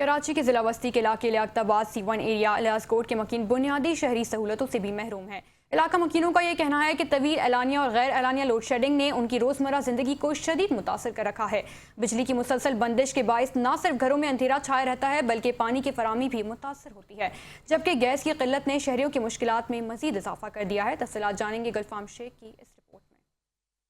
کراچی کے ضلع وسطی کے علاقے لیاقت آباد C1 ایریا الیاس کوٹ کے مکین بنیادی شہری سہولتوں سے بھی محروم ہیں۔ علاقہ مکینوں کا یہ کہنا ہے کہ طویل اعلانیہ اور غیر اعلانیہ لوڈ شیڈنگ نے ان کی روزمرہ زندگی کو شدید متاثر کر رکھا ہے۔ بجلی کی مسلسل بندش کے باعث نہ صرف گھروں میں اندھیرا چھائے رہتا ہے بلکہ پانی کی فراہمی بھی متاثر ہوتی ہے، جبکہ گیس کی قلت نے شہریوں کی مشکلات میں مزید اضافہ کر دیا ہے۔ تفصیلات جانیں گے گلفام شیخ کی اس رپورٹ میں۔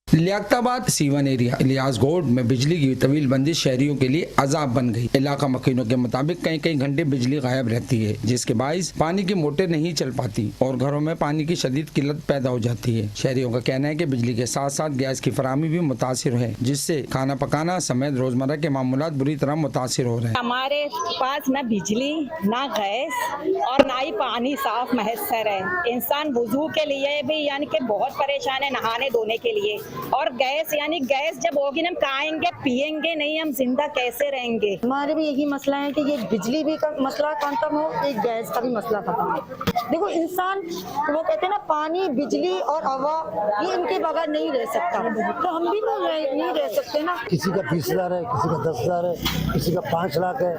لیاقت آباد C1 ایریا الیاس گوڈ میں بجلی کی طویل بندش شہریوں کے لیے عذاب بن گئی۔ علاقہ مکینوں کے مطابق کئی گھنٹے بجلی غائب رہتی ہے، جس کے باعث پانی کی موٹر نہیں چل پاتی اور گھروں میں پانی کی شدید قلت پیدا ہو جاتی ہے۔ شہریوں کا کہنا ہے کہ بجلی کے ساتھ ساتھ گیس کی فراہمی بھی متاثر ہے، جس سے کھانا پکانا سمیت روزمرہ کے معمولات بری طرح متاثر ہو رہے ہیں۔ ہمارے پاس نہ بجلی، نہ گیس اور نہ ہی پانی صاف میسر ہے۔ انسان وضو کے لیے بھی یعنی کہ بہت پریشان ہے، نہانے دھونے کے لیے، اور گیس یعنی گیس جب ہوگی نا ہم کھائیں گے پیئیں گے نہیں، ہم زندہ کیسے رہیں گے؟ ہمارے بھی یہی مسئلہ ہے کہ یہ بجلی بھی کا مسئلہ ختم ہو، ایک گیس کا بھی مسئلہ ختم ہو۔ دیکھو انسان وہ کہتے ہیں نا پانی، بجلی اور ہوا یہ ان کے بغیر نہیں رہ سکتا، تو ہم بھی نہیں رہ سکتے نا۔ کسی کا 20,000 ہے، کسی کا 10,000 ہے، کسی کا 5 لاکھ ہے،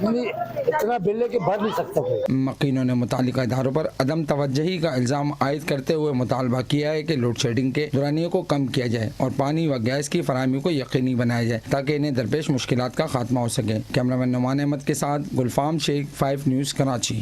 یعنی اتنا بل ہے کہ بھر نہیں سکتا کوئی۔ مکینوں نے متعلقہ اداروں پر عدم توجہی کا الزام عائد کرتے ہوئے مطالبہ کیا ہے کہ لوڈ شیڈنگ کے دورانیوں کو کم کیا جائے اور پانی و گیس کی فراہمی کو یقینی بنایا جائے تاکہ انہیں درپیش مشکلات کا خاتمہ ہو سکے۔ کیمرہ مین نعمان احمد کے ساتھ گلفام شیخ، 5 نیوز کراچی۔